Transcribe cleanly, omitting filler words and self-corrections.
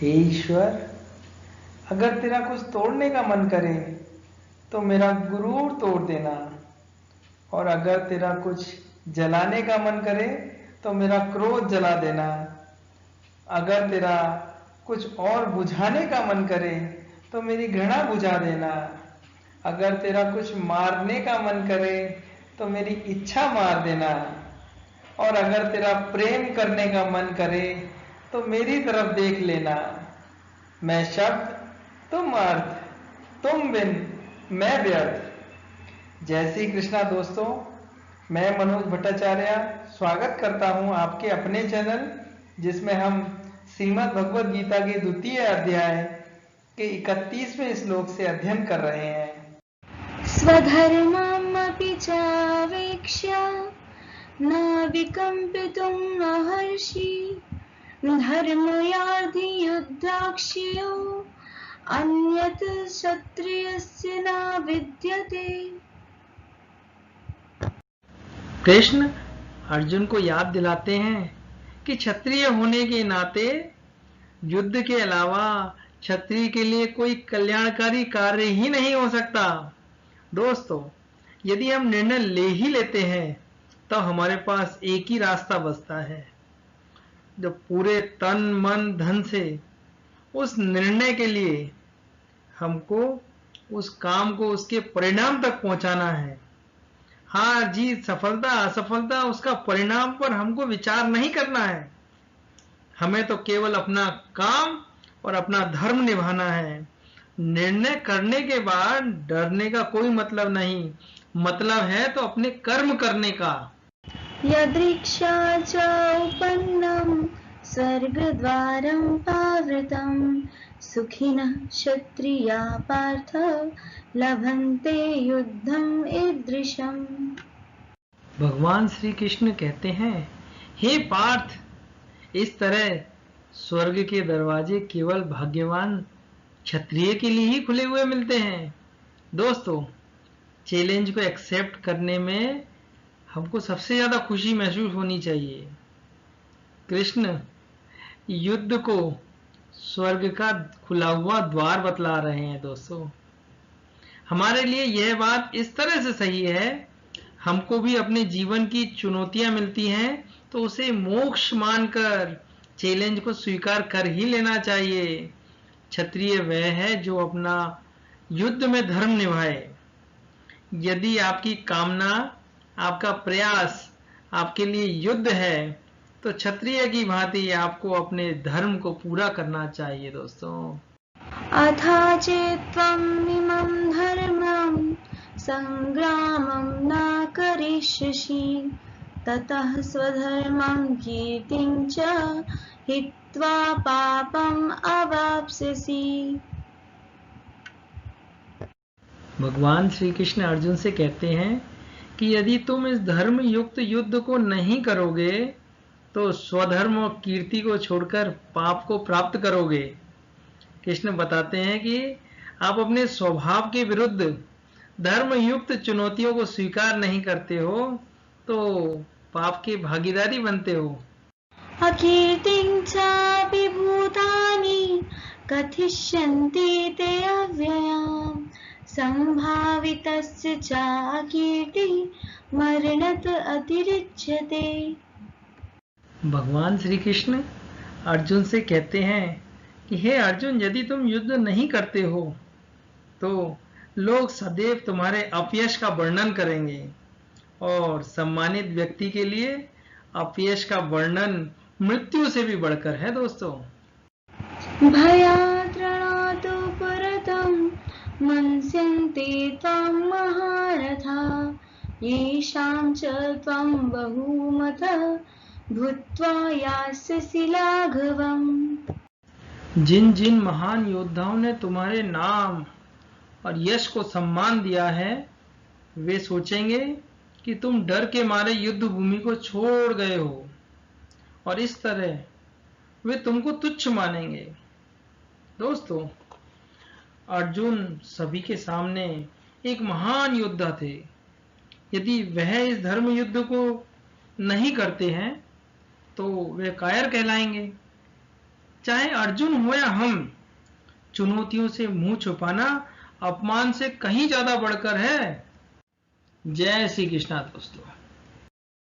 हे ईश्वर, अगर तेरा कुछ तोड़ने का मन करे तो मेरा गुरूर तोड़ देना, और अगर तेरा कुछ जलाने का मन करे तो मेरा क्रोध जला देना। अगर तेरा कुछ और बुझाने का मन करे तो मेरी घृणा बुझा देना। अगर तेरा कुछ मारने का मन करे तो मेरी इच्छा मार देना। और अगर तेरा प्रेम करने का मन करे तो मेरी तरफ देख लेना। मैं शब्द, तुम अर्थ, तुम बिन मैं व्यर्थ। जय श्री कृष्णा दोस्तों, मैं मनोज भट्टाचार्य स्वागत करता हूं आपके अपने चैनल, जिसमें हम श्रीमद् भगवद गीता के द्वितीय अध्याय के 31वें श्लोक से अध्ययन कर रहे हैं। स्वधर्ममपि चावेक्ष्य न विकम्पितुं महर्षि धर्मयाधियुद्धाक्ष्यो अन्यत् क्षत्रियस्य न विद्यते। कृष्ण अर्जुन को याद दिलाते हैं कि क्षत्रिय होने के नाते युद्ध के अलावा क्षत्रिय के लिए कोई कल्याणकारी कार्य ही नहीं हो सकता। दोस्तों, यदि हम निर्णय ले ही लेते हैं तो हमारे पास एक ही रास्ता बचता है, जो पूरे तन मन धन से उस निर्णय के लिए हमको उस काम को उसके परिणाम तक पहुंचाना है। हार जीत, सफलता असफलता, उसका परिणाम पर हमको विचार नहीं करना है। हमें तो केवल अपना काम और अपना धर्म निभाना है। निर्णय करने के बाद डरने का कोई मतलब नहीं, मतलब है तो अपने कर्म करने का। यदृक्षा च उपन्नं स्वर्गद्वारं पावृतं सुखिनः क्षत्रिया पार्थ लभन्ते युद्धम् ईदृशम्। भगवान श्री कृष्ण कहते हैं, हे पार्थ, इस तरह स्वर्ग के दरवाजे केवल भाग्यवान क्षत्रिय के लिए ही खुले हुए मिलते हैं। दोस्तों, चैलेंज को एक्सेप्ट करने में हमको सबसे ज्यादा खुशी महसूस होनी चाहिए। कृष्ण युद्ध को स्वर्ग का खुला हुआ द्वार बतला रहे हैं। दोस्तों, हमारे लिए यह बात इस तरह से सही है, हमको भी अपने जीवन की चुनौतियां मिलती हैं तो उसे मोक्ष मानकर चैलेंज को स्वीकार कर ही लेना चाहिए। क्षत्रिय वह है जो अपना युद्ध में धर्म निभाए। यदि आपकी कामना, आपका प्रयास आपके लिए युद्ध है तो क्षत्रिय की भांति आपको अपने धर्म को पूरा करना चाहिए। दोस्तों, अथा चेत्त्वम् इमं धर्मं संग्रामं न करिष्यसि ततः स्वधर्मं कीर्तिं च हित्वा पापम् अवाप्स्यसि। भगवान श्री कृष्ण अर्जुन से कहते हैं कि यदि तुम इस धर्म युक्त युद्ध को नहीं करोगे तो स्वधर्म और कीर्ति को छोड़कर पाप को प्राप्त करोगे। कृष्ण बताते हैं कि आप अपने स्वभाव के विरुद्ध धर्म युक्त चुनौतियों को स्वीकार नहीं करते हो तो पाप के भागीदारी बनते हो। अकीर्तिं चापि भूतानि कथिष्यन्ति ते अव्ययाम् संभावितस्य चाकीर्तिः मरणत अतिरिच्यते। भगवान श्री कृष्ण अर्जुन से कहते हैं कि हे अर्जुन, यदि तुम युद्ध नहीं करते हो तो लोग सदैव तुम्हारे अपयश का वर्णन करेंगे, और सम्मानित व्यक्ति के लिए अपयश का वर्णन मृत्यु से भी बढ़कर है। दोस्तों, भयात् त्रणातु पुरतं मन्स्यन्ते त्वां महारथा येषां च त्वं बहुमतः भूत्वा यास्यसि लाघवम्। जिन जिन महान योद्धाओं ने तुम्हारे नाम और यश को सम्मान दिया है, वे सोचेंगे कि तुम डर के मारे युद्ध भूमि को छोड़ गए हो, और इस तरह वे तुमको तुच्छ मानेंगे। दोस्तों, अर्जुन सभी के सामने एक महान योद्धा थे। यदि वह इस धर्म युद्ध को नहीं करते हैं तो वे कायर कहलाएंगे। चाहे अर्जुन हो या हम, चुनौतियों से मुंह छुपाना अपमान से कहीं ज्यादा बढ़कर है। जय श्री कृष्णा दोस्तों।